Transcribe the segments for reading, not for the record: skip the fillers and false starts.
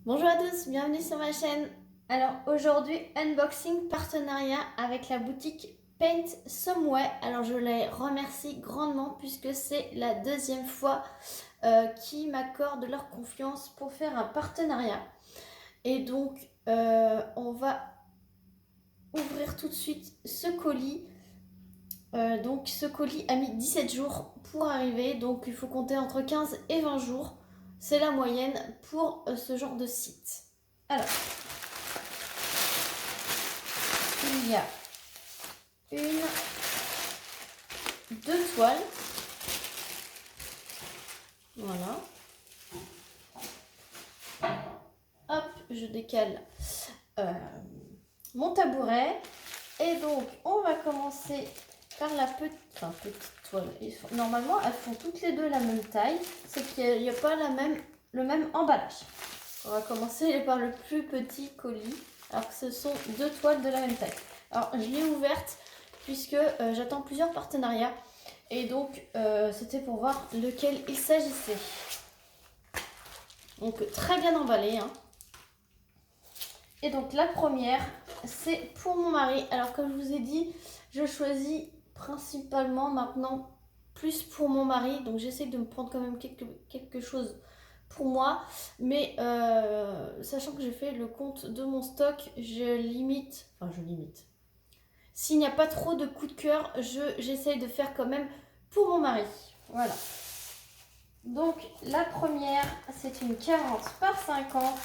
Bonjour à tous, bienvenue sur ma chaîne. Alors aujourd'hui, unboxing partenariat avec la boutique Paint Someway. Alors je les remercie grandement puisque c'est la deuxième fois qu'ils m'accordent leur confiance pour faire un partenariat. Et donc on va ouvrir tout de suite ce colis. Donc ce colis a mis 17 jours pour arriver, donc il faut compter entre 15 et 20 jours. C'est la moyenne pour ce genre de site. Alors, il y a deux toiles. Voilà. Hop, je décale mon tabouret. Et donc, on va commencer par la petite toile. Normalement, elles font toutes les deux la même taille. C'est qu'il n'y a pas le même emballage. On va commencer par le plus petit colis. Alors que ce sont deux toiles de la même taille. Alors, je l'ai ouverte puisque j'attends plusieurs partenariats. Et donc, c'était pour voir lequel il s'agissait. Donc, très bien emballé. Hein. Et donc, la première, c'est pour mon mari. Alors, comme je vous ai dit, je choisis principalement maintenant plus pour mon mari. Donc, j'essaie de me prendre quand même quelque chose pour moi. Mais sachant que j'ai fait le compte de mon stock, je limite. S'il n'y a pas trop de coups de cœur, j'essaye de faire quand même pour mon mari. Voilà. Donc la première, c'est une 40 par 50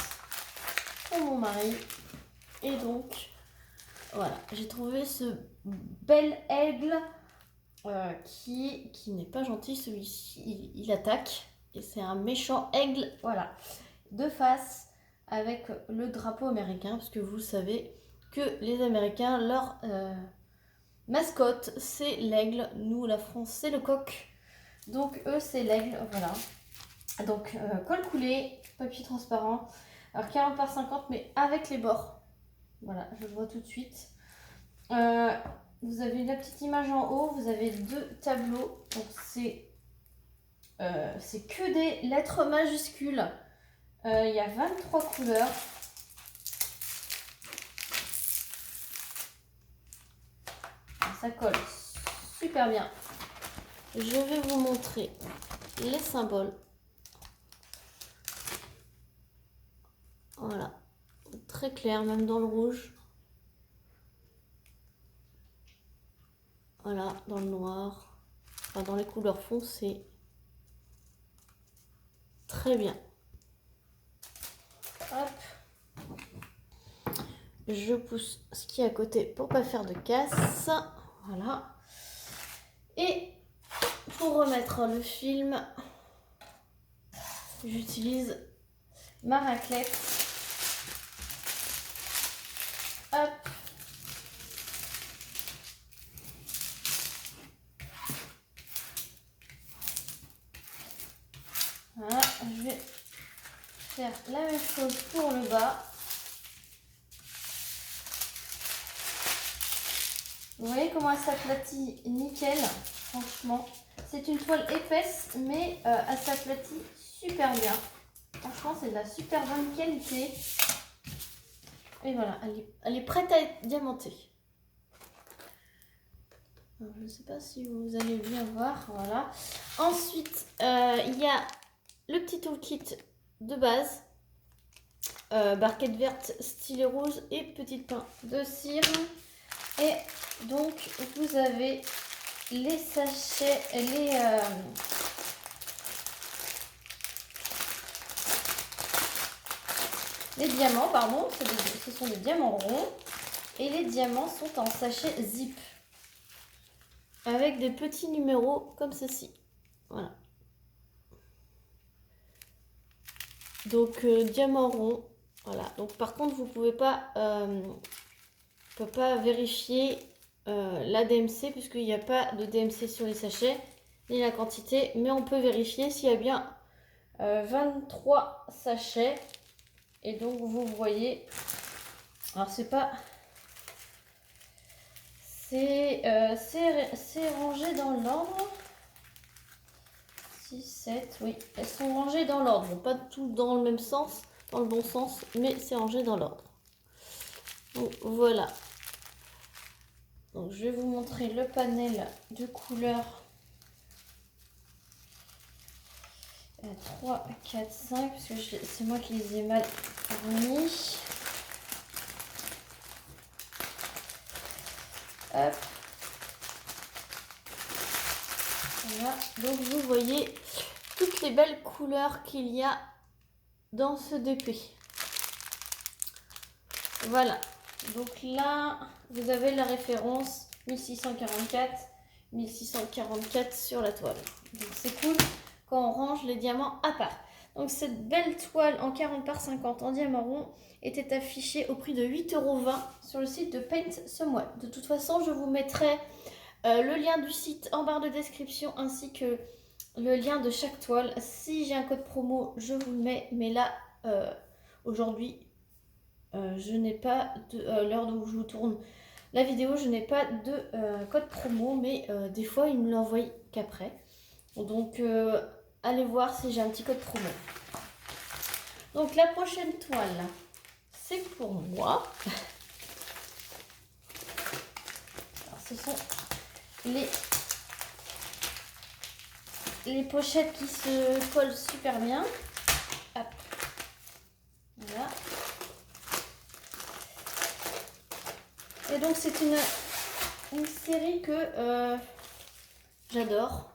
pour mon mari. Et donc, voilà, j'ai trouvé ce bel aigle qui n'est pas gentil. Celui-ci, il attaque. Et c'est un méchant aigle, voilà, de face avec le drapeau américain. Parce que vous savez que les Américains, leur mascotte, c'est l'aigle. Nous, la France, c'est le coq. Donc, eux, c'est l'aigle. Voilà. Donc, colle coulé, papier transparent. Alors, 40 par 50, mais avec les bords. Voilà, je le vois tout de suite. Vous avez la petite image en haut. Vous avez deux tableaux. Donc, c'est que des lettres majuscules. Il y a 23 couleurs. Ça colle super bien. Je vais vous montrer les symboles. Voilà, très clair, même dans le rouge. Voilà, dans le noir, enfin, dans les couleurs foncées. Très bien. Hop. Je pousse ce qui est à côté pour pas faire de casse. Voilà. Et pour remettre le film, j'utilise ma raclette. Hop. Voilà, je vais faire la même chose pour le bas. Vous voyez comment elle s'aplatit nickel, franchement. C'est une toile épaisse, mais elle s'aplatit super bien. Franchement, c'est de la super bonne qualité. Et voilà, elle est prête à être diamantée. Alors, je ne sais pas si vous allez bien voir, voilà. Ensuite, il y a le petit toolkit de base. Barquette verte, stylet rouge et petite pain de cire. Et donc, vous avez les sachets, les diamants, pardon. Ce sont des diamants ronds. Et les diamants sont en sachet zip. Avec des petits numéros comme ceci. Voilà. Donc, diamant rond. Voilà. Donc, par contre, vous ne pouvez pas, vérifier la DMC puisqu'il n'y a pas de DMC sur les sachets ni la quantité, mais on peut vérifier s'il y a bien 23 sachets. Et donc vous voyez, alors c'est pas, c'est rangé dans l'ordre. 6, 7, oui, elles sont rangées dans l'ordre, pas tout dans le même sens. dans le bon sens, mais c'est rangé dans l'ordre. Donc voilà. Donc je vais vous montrer le panel de couleurs 3, 4, 5, parce que c'est moi qui les ai mal remis. Hop. Voilà. Donc vous voyez toutes les belles couleurs qu'il y a dans ce DP. Voilà. Donc là, vous avez la référence 1644 sur la toile. Donc c'est cool quand on range les diamants à part. Donc cette belle toile en 40 par 50 en diamant rond était affichée au prix de 8,20 € sur le site de Paint ce mois. De toute façon, je vous mettrai le lien du site en barre de description ainsi que le lien de chaque toile. Si j'ai un code promo, je vous le mets. Mais là, aujourd'hui, je n'ai pas de l'heure où je vous tourne la vidéo, je n'ai pas de code promo, mais des fois ils me l'envoient qu'après. Donc allez voir si j'ai un petit code promo. Donc la prochaine toile, c'est pour moi. Alors, ce sont les pochettes qui se collent super bien. Hop. Voilà. Et donc c'est une série que j'adore.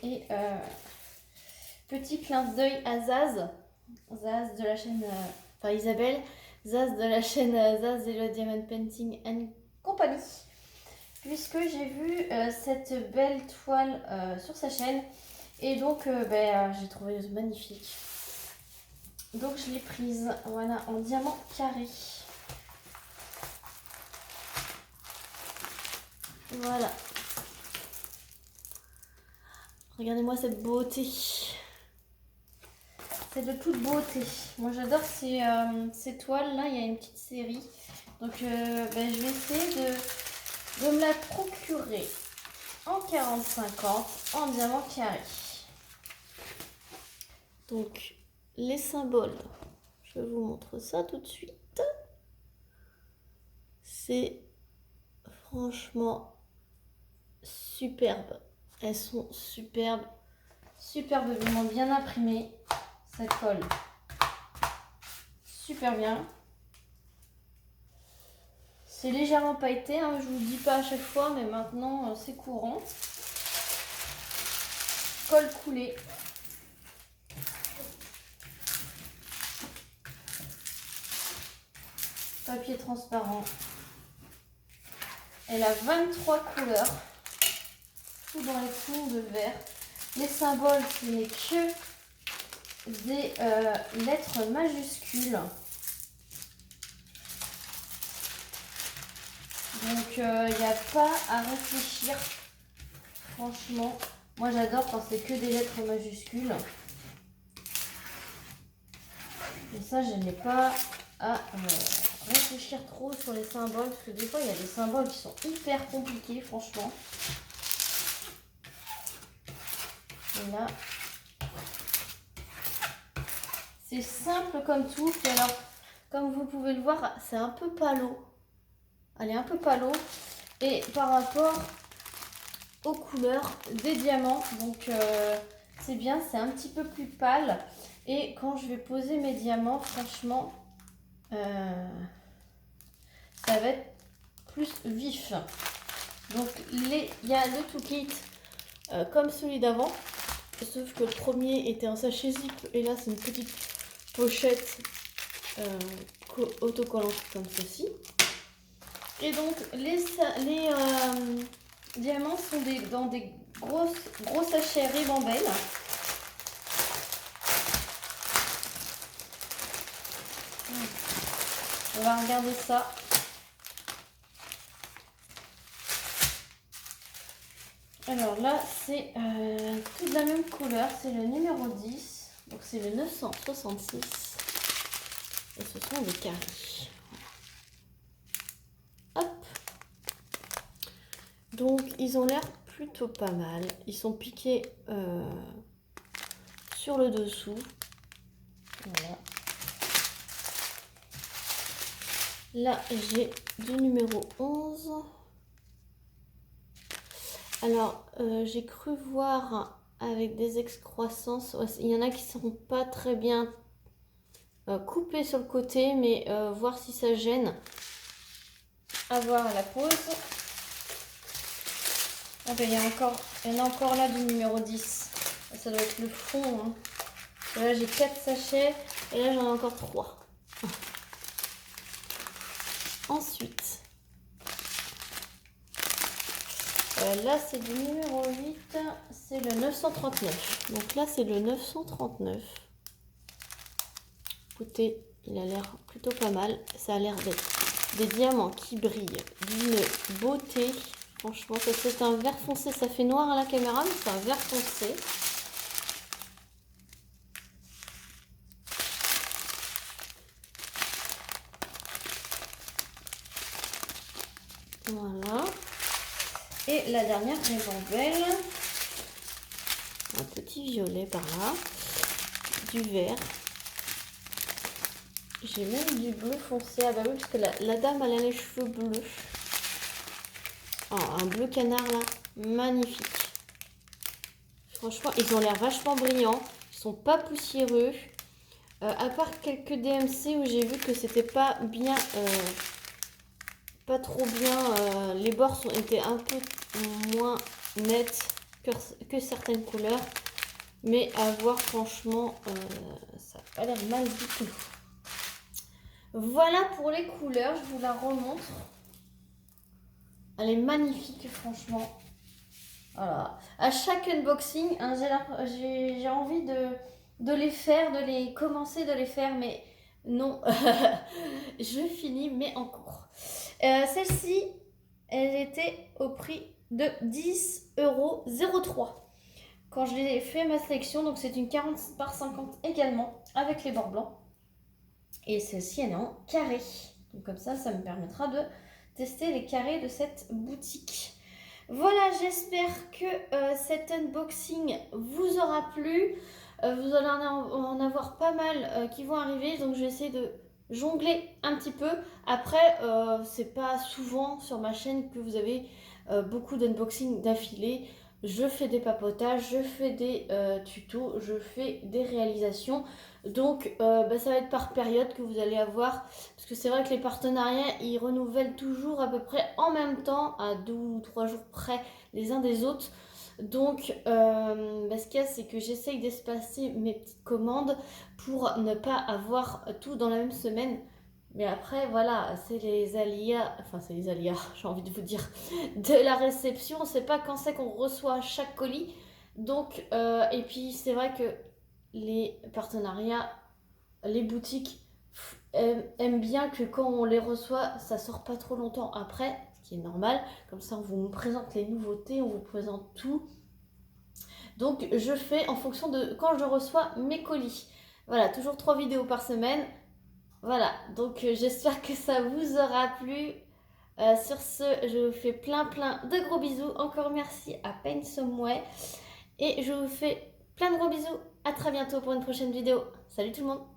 Et petit clin d'œil à Zaz de la chaîne, enfin Isabelle, Zaz de la chaîne Zaz et le Diamond Painting and Company. Puisque j'ai vu cette belle toile sur sa chaîne. Et donc j'ai trouvé magnifique. Donc je l'ai prise, voilà, en diamant carré. Voilà. Regardez-moi cette beauté. C'est de toute beauté. Moi j'adore ces toiles là. Il y a une petite série. Donc je vais essayer de me la procurer en 40-50 en diamant carré. Donc les symboles. Je vous montre ça tout de suite. C'est franchement superbe. Elles sont superbes. Superbement bien imprimées. Ça colle super bien. C'est légèrement pailleté, hein, je vous le dis pas à chaque fois, mais maintenant c'est courant. Colle coulé. Papier transparent. Elle a 23 couleurs. Tout dans les tons de vert. Les symboles, ce n'est que des lettres majuscules. Donc il n'y a pas à réfléchir. Franchement, moi j'adore quand c'est que des lettres majuscules. Et ça, je n'ai pas à réfléchir trop sur les symboles. Parce que des fois, il y a des symboles qui sont hyper compliqués, franchement. Et là, c'est simple comme tout. Puis alors, comme vous pouvez le voir, c'est un peu palo. Elle est un peu palo. Et par rapport aux couleurs des diamants, donc c'est bien, c'est un petit peu plus pâle. Et quand je vais poser mes diamants, franchement, ça va être plus vif. Donc il y a le tout kit comme celui d'avant, sauf que le premier était un sachet zip et là c'est une petite pochette autocollante comme ceci. Et donc les diamants sont dans des gros sachets ribambelle. On va regarder ça. Alors là, c'est toute la même couleur. C'est le numéro 10. Donc c'est le 966. Et ce sont des carrés. Hop. Donc ils ont l'air plutôt pas mal. Ils sont piqués sur le dessous. Voilà. Là, j'ai du numéro 11. Alors, j'ai cru voir avec des excroissances, il y en a qui ne sont pas très bien coupés sur le côté, mais voir si ça gêne. À voir à la pause. Ah ben, il y en a encore là du numéro 10. Ça doit être le fond. Hein. Là, j'ai 4 sachets et là, j'en ai encore 3. Ensuite, là, c'est du numéro 8. C'est le 939. Donc là, c'est le 939. Écoutez, il a l'air plutôt pas mal. Ça a l'air d'être des diamants qui brillent d'une beauté. Franchement, ça c'est un vert foncé. Ça fait noir à la caméra, mais c'est un vert foncé. Voilà. Et la dernière rébambelle. Un petit violet par là. Du vert. J'ai même du bleu foncé. Ah bah oui, parce que la dame, elle a les cheveux bleus. Oh, un bleu canard là. Magnifique. Franchement, ils ont l'air vachement brillants. Ils sont pas poussiéreux. À part quelques DMC où j'ai vu que c'était pas bien... pas trop bien. Les bords étaient un peu moins nets que certaines couleurs. Mais à voir, franchement, ça n'a pas l'air mal du tout. Voilà pour les couleurs, je vous la remontre. Elle est magnifique, franchement. Voilà. À chaque unboxing, hein, j'ai envie de les faire, de les commencer, de les faire, mais non, je finis, mais en cours. Celle-ci, elle était au prix de 10,03 €. Quand j'ai fait ma sélection, donc c'est une 40 par 50 également, avec les bords blancs. Et celle-ci, elle est en carré. Donc comme ça me permettra de tester les carrés de cette boutique. Voilà, j'espère que cet unboxing vous aura plu. Vous allez en avoir pas mal qui vont arriver. Donc je vais essayer de jongler un petit peu. Après, c'est pas souvent sur ma chaîne que vous avez beaucoup d'unboxing d'affilée. Je fais des papotages, je fais des tutos, je fais des réalisations. Donc ça va être par période que vous allez avoir. Parce que c'est vrai que les partenariats, ils renouvellent toujours à peu près en même temps, à 2 ou 3 jours près les uns des autres. Donc ce qu'il y a, c'est que j'essaye d'espacer mes petites commandes pour ne pas avoir tout dans la même semaine. Mais après, voilà, c'est les aléas, j'ai envie de vous dire, de la réception. On ne sait pas quand c'est qu'on reçoit chaque colis. Donc, et puis c'est vrai que les partenariats, les boutiques aiment bien que quand on les reçoit, ça sort pas trop longtemps après, ce qui est normal. Comme ça, on vous présente les nouveautés, on vous présente tout. Donc, je fais en fonction de quand je reçois mes colis. Voilà, toujours 3 vidéos par semaine. Voilà, donc j'espère que ça vous aura plu. Sur ce, je vous fais plein de gros bisous. Encore merci à Pain Someway. Et je vous fais plein de gros bisous. À très bientôt pour une prochaine vidéo. Salut tout le monde!